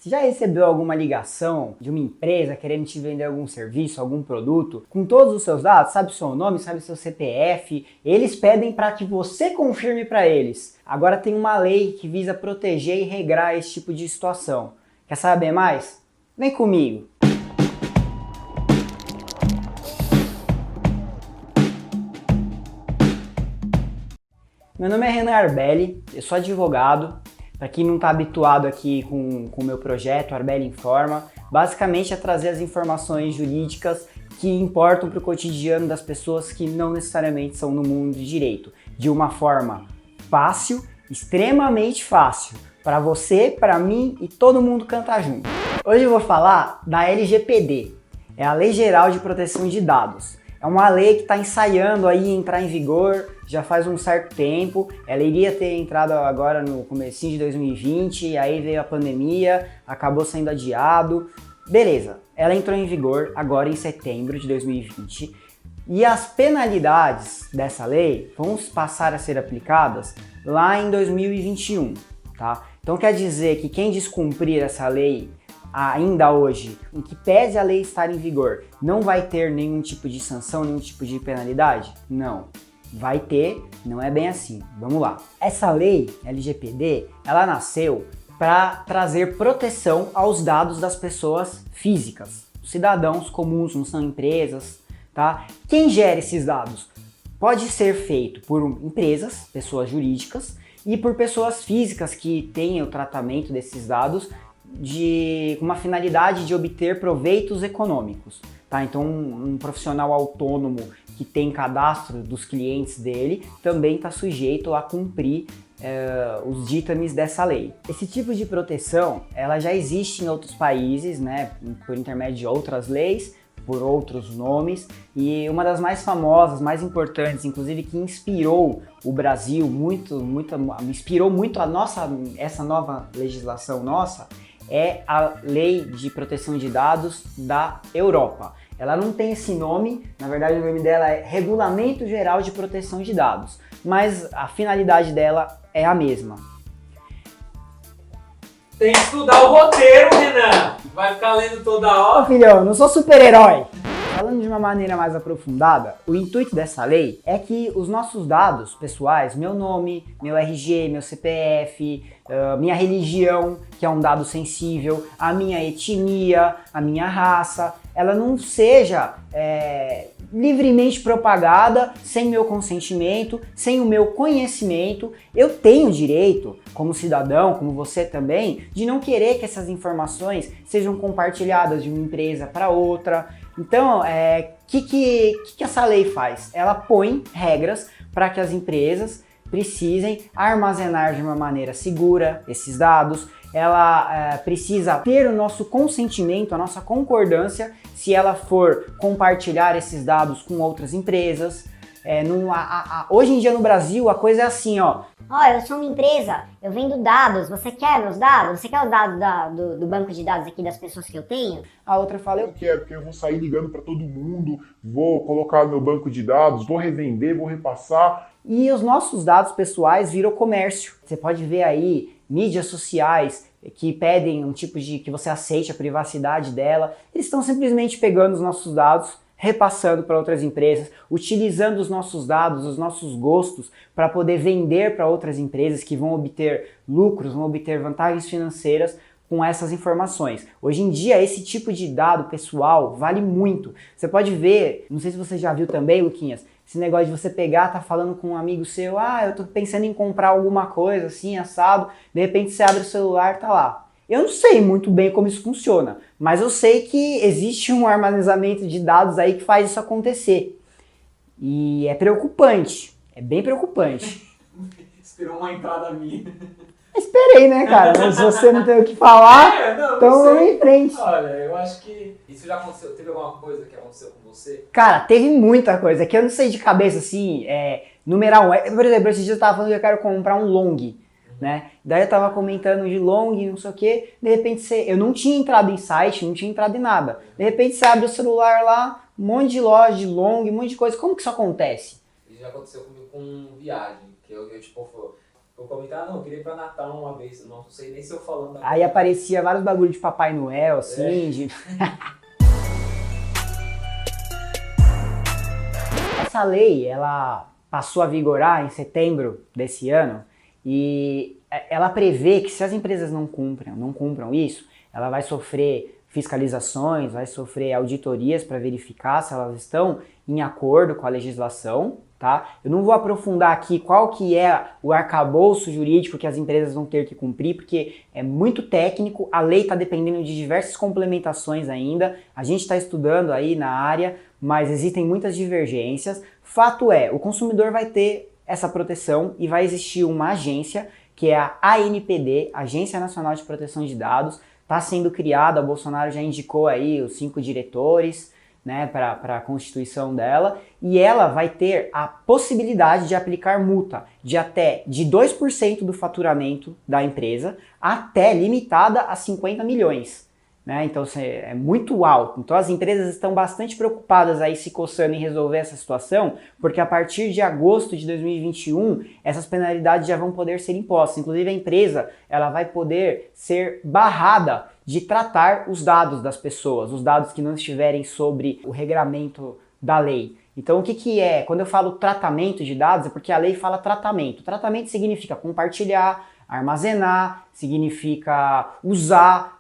Você já recebeu alguma ligação de uma empresa querendo te vender algum serviço, algum produto, com todos os seus dados? Sabe o seu nome, sabe o seu CPF? Eles pedem para que você confirme para eles. Agora tem uma lei que visa proteger e regrar esse tipo de situação. Quer saber mais? Vem comigo! Meu nome é Renan Arbeli, eu sou advogado. Para quem não está habituado aqui com o meu projeto, Arbeli Informa, basicamente é trazer as informações jurídicas que importam para o cotidiano das pessoas que não necessariamente são no mundo de direito, de uma forma fácil, extremamente fácil, para você, para mim e todo mundo cantar junto. Hoje eu vou falar da LGPD, é a Lei Geral de Proteção de Dados. É uma lei que está ensaiando aí entrar em vigor já faz um certo tempo. Ela iria ter entrado agora no comecinho de 2020, aí veio a pandemia, acabou sendo adiado. Beleza, ela entrou em vigor agora em setembro de 2020 e as penalidades dessa lei vão passar a ser aplicadas lá em 2021, tá? Então quer dizer que quem descumprir essa lei ainda hoje, em que pese a lei estar em vigor, não vai ter nenhum tipo de sanção, nenhum tipo de penalidade? Não. Vai ter, não é bem assim. Vamos lá. Essa lei LGPD, ela nasceu para trazer proteção aos dados das pessoas físicas. Cidadãos comuns, não são empresas, tá? Quem gera esses dados? Pode ser feito por empresas, pessoas jurídicas, e por pessoas físicas que têm o tratamento desses dados com uma finalidade de obter proveitos econômicos, tá? Então um profissional autônomo que tem cadastro dos clientes dele também está sujeito a cumprir os ditames dessa lei. Esse tipo de proteção ela já existe em outros países, né, por intermédio de outras leis, por outros nomes, e uma das mais famosas, mais importantes, inclusive que inspirou o Brasil inspirou muito essa nova legislação nossa, é a Lei de Proteção de Dados da Europa. Ela não tem esse nome, na verdade o nome dela é Regulamento Geral de Proteção de Dados, mas a finalidade dela é a mesma. Tem que estudar o roteiro, Renan! Vai ficar lendo toda hora. Ô filhão, eu não sou super-herói! Falando de uma maneira mais aprofundada, o intuito dessa lei é que os nossos dados pessoais, meu nome, meu RG, meu CPF, minha religião, que é um dado sensível, a minha etnia, a minha raça, ela não seja livremente propagada sem meu consentimento, sem o meu conhecimento. Eu tenho direito, como cidadão, como você também, de não querer que essas informações sejam compartilhadas de uma empresa para outra. Então, que essa lei faz? Ela põe regras para que as empresas precisem armazenar de uma maneira segura esses dados. Ela precisa ter o nosso consentimento, a nossa concordância, se ela for compartilhar esses dados com outras empresas. Hoje em dia no Brasil a coisa é assim, ó. Eu sou uma empresa, eu vendo dados, você quer meus dados? Você quer os dados do banco de dados aqui das pessoas que eu tenho? A outra fala, Eu quero, porque eu vou sair ligando para todo mundo, vou colocar no meu banco de dados, vou revender, vou repassar. E os nossos dados pessoais viram comércio. Você pode ver aí mídias sociais que pedem um tipo de que você aceite a privacidade dela. Eles estão simplesmente pegando os nossos dados, repassando para outras empresas, utilizando os nossos dados, os nossos gostos para poder vender para outras empresas que vão obter lucros, vão obter vantagens financeiras com essas informações. Hoje em dia, esse tipo de dado pessoal vale muito. Você pode ver, não sei se você já viu também, Luquinhas, esse negócio de você pegar, tá falando com um amigo seu, eu tô pensando em comprar alguma coisa assim, assado, de repente você abre o celular, tá lá. Eu não sei muito bem como isso funciona, mas eu sei que existe um armazenamento de dados aí que faz isso acontecer. E é preocupante, é bem preocupante. Esperou uma entrada minha. Esperei, né, cara? Mas se você não tem o que falar, então vamos em frente. Olha, eu acho que isso já aconteceu. Teve alguma coisa que aconteceu com você? Cara, teve muita coisa que eu não sei de cabeça, assim, numeral 1. Por exemplo, esses dias eu tava falando que eu quero comprar um long, né? Daí eu tava comentando de long, não sei o que, de repente eu não tinha entrado em site, não tinha entrado em nada. De repente você abre o celular lá, um monte de loja de long, um monte de coisa. Como que isso acontece? Isso já aconteceu comigo com viagem, que eu tipo, Vou comentar, não, eu queria ir pra Natal uma vez, não sei nem se eu falando da... Aí aparecia vários bagulho de Papai Noel, assim, de... Essa lei, ela passou a vigorar em setembro desse ano e ela prevê que se as empresas não cumpram isso, ela vai sofrer fiscalizações, vai sofrer auditorias para verificar se elas estão em acordo com a legislação, tá? Eu não vou aprofundar aqui qual que é o arcabouço jurídico que as empresas vão ter que cumprir, porque é muito técnico, a lei está dependendo de diversas complementações ainda, a gente está estudando aí na área, mas existem muitas divergências. Fato é, o consumidor vai ter essa proteção e vai existir uma agência, que é a ANPD, Agência Nacional de Proteção de Dados, está sendo criada, o Bolsonaro já indicou aí os 5 diretores, né, para a constituição dela, e ela vai ter a possibilidade de aplicar multa de até de 2% do faturamento da empresa, até limitada a 50 milhões. Né? Então é muito alto. Então as empresas estão bastante preocupadas aí se coçando em resolver essa situação, porque a partir de agosto de 2021, essas penalidades já vão poder ser impostas. Inclusive a empresa ela vai poder ser barrada de tratar os dados das pessoas, os dados que não estiverem sobre o regramento da lei. Então o que é? Quando eu falo tratamento de dados é porque a lei fala tratamento. Tratamento significa compartilhar, armazenar, significa usar,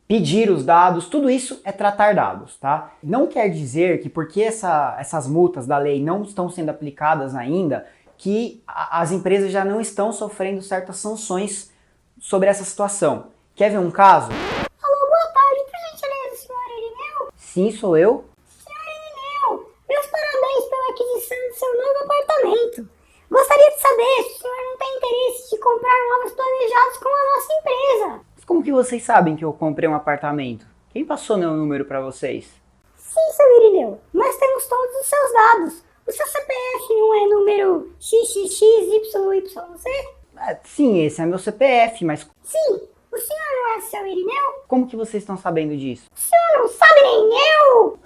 pedir os dados, tudo isso é tratar dados, tá? Não quer dizer que porque essas multas da lei não estão sendo aplicadas ainda, que as empresas já não estão sofrendo certas sanções sobre essa situação. Quer ver um caso? Alô, boa tarde, por gentileza, senhor Irineu? Sim, sou eu. Senhor Irineu, meus parabéns pela aquisição do seu novo apartamento. Gostaria de saber se o senhor não tem interesse de comprar móveis planejados com a nossa empresa. Mas como que vocês sabem que eu comprei um apartamento? Quem passou meu número para vocês? Sim, seu Irineu, nós temos todos os seus dados. O seu CPF não é número XXXYYZ? Sim, esse é meu CPF, mas Sim, o senhor não é seu Irineu? como que vocês estão sabendo disso? O senhor não sabe nem eu!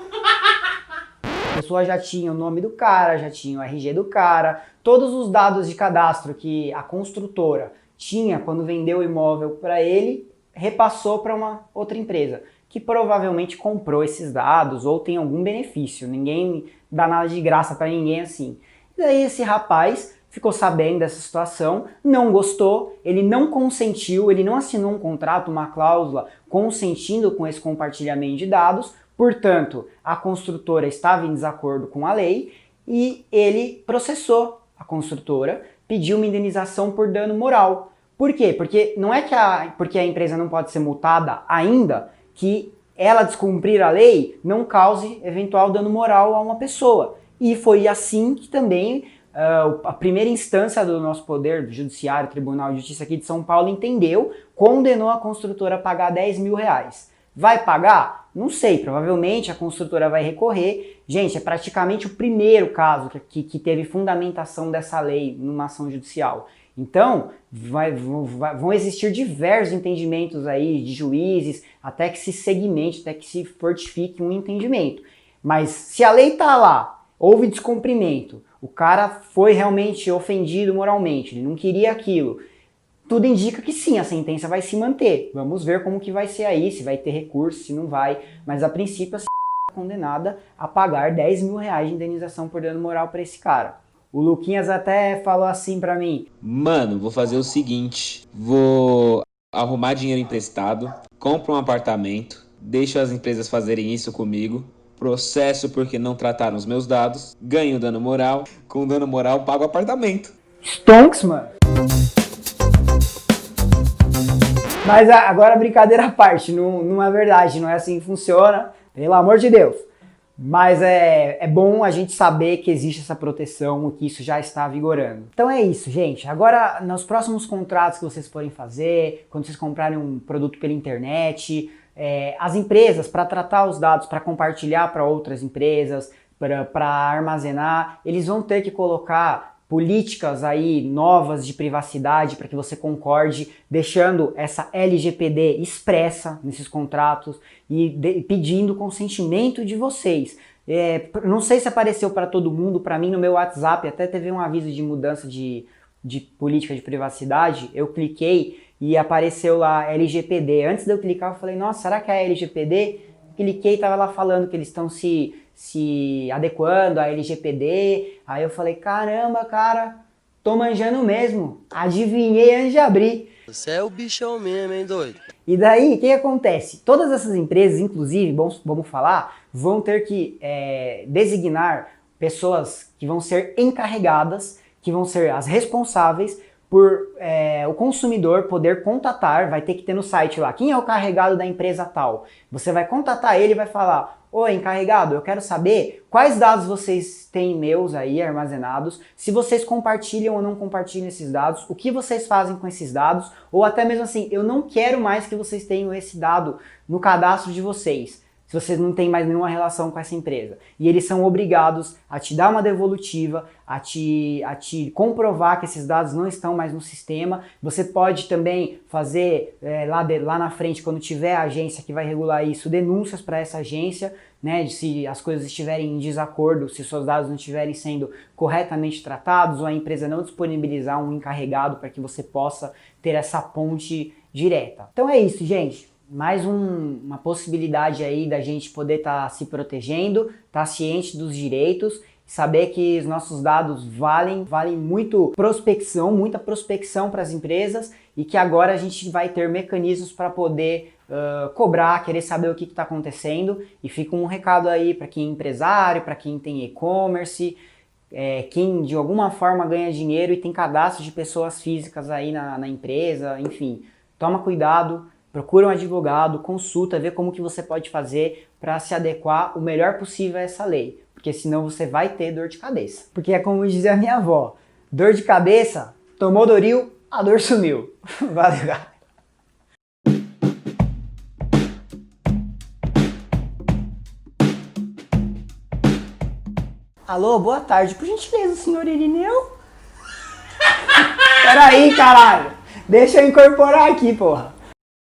A pessoa já tinha o nome do cara, já tinha o RG do cara, todos os dados de cadastro que a construtora tinha quando vendeu o imóvel para ele, repassou para uma outra empresa, que provavelmente comprou esses dados ou tem algum benefício. Ninguém dá nada de graça para ninguém assim. E aí esse rapaz ficou sabendo dessa situação, não gostou, ele não consentiu, ele não assinou um contrato, uma cláusula consentindo com esse compartilhamento de dados. Portanto, a construtora estava em desacordo com a lei e ele processou a construtora, pediu uma indenização por dano moral. Por quê? Porque não é porque a empresa não pode ser multada ainda que ela descumprir a lei não cause eventual dano moral a uma pessoa. E foi assim que também a primeira instância do nosso poder, do Judiciário, Tribunal de Justiça aqui de São Paulo, entendeu, condenou a construtora a pagar 10 mil reais. Vai pagar? Não sei, provavelmente a construtora vai recorrer. Gente, é praticamente o primeiro caso que teve fundamentação dessa lei numa ação judicial. Então, vão existir diversos entendimentos aí de juízes, até que se segmente, até que se fortifique um entendimento. Mas se a lei está lá, houve descumprimento, o cara foi realmente ofendido moralmente, ele não queria aquilo, tudo indica que sim, a sentença vai se manter. Vamos ver como que vai ser aí, se vai ter recurso, se não vai. Mas a princípio a senhora é condenada a pagar 10 mil reais de indenização por dano moral para esse cara. O Luquinhas até falou assim pra mim: mano, vou fazer o seguinte, vou arrumar dinheiro emprestado, compro um apartamento, deixo as empresas fazerem isso comigo, processo porque não trataram os meus dados, ganho dano moral, com dano moral pago o apartamento. Stonks, mano. Mas agora, brincadeira à parte, não é verdade, não é assim que funciona, pelo amor de Deus. Mas é bom a gente saber que existe essa proteção, que isso já está vigorando. Então é isso, gente. Agora, nos próximos contratos que vocês forem fazer, quando vocês comprarem um produto pela internet, as empresas, para tratar os dados, para compartilhar para outras empresas, para armazenar, eles vão ter que colocar políticas aí novas de privacidade para que você concorde, deixando essa LGPD expressa nesses contratos e pedindo consentimento de vocês. Não sei se apareceu para todo mundo, para mim no meu WhatsApp até teve um aviso de mudança de de política de privacidade, eu cliquei e apareceu lá LGPD. Antes de eu clicar, eu falei, nossa, será que é a LGPD? Cliquei e tava lá falando que eles estão se adequando à LGPD. Aí eu falei, caramba, cara, tô manjando mesmo. Adivinhei antes de abrir. Você é o bichão mesmo, hein, doido? E daí, o que acontece? Todas essas empresas, inclusive, vamos falar, vão ter que designar pessoas que vão ser encarregadas, que vão ser as responsáveis por o consumidor poder contatar, vai ter que ter no site lá, quem é o carregado da empresa tal. Você vai contatar ele e vai falar, oi, encarregado, eu quero saber quais dados vocês têm meus aí armazenados, se vocês compartilham ou não compartilham esses dados, o que vocês fazem com esses dados, ou até mesmo assim, eu não quero mais que vocês tenham esse dado no cadastro de vocês, se vocês não têm mais nenhuma relação com essa empresa. E eles são obrigados a te dar uma devolutiva, a te comprovar que esses dados não estão mais no sistema. Você pode também fazer lá na frente, quando tiver a agência que vai regular isso, denúncias para essa agência, né, se as coisas estiverem em desacordo, se seus dados não estiverem sendo corretamente tratados, ou a empresa não disponibilizar um encarregado para que você possa ter essa ponte direta. Então é isso, gente. Mais uma possibilidade aí da gente poder estar se protegendo, estar ciente dos direitos, saber que os nossos dados valem muita prospecção para as empresas e que agora a gente vai ter mecanismos para poder cobrar, querer saber o que está acontecendo. E fica um recado aí para quem é empresário, para quem tem e-commerce, quem de alguma forma ganha dinheiro e tem cadastro de pessoas físicas aí na empresa, enfim, toma cuidado. Procura um advogado, consulta, vê como que você pode fazer para se adequar o melhor possível a essa lei. Porque senão você vai ter dor de cabeça. Porque é como dizia a minha avó, dor de cabeça, tomou Doril, a dor sumiu. Valeu, galera. Alô, boa tarde. Por gentileza, senhor Irineu? Peraí, caralho. Deixa eu incorporar aqui, porra.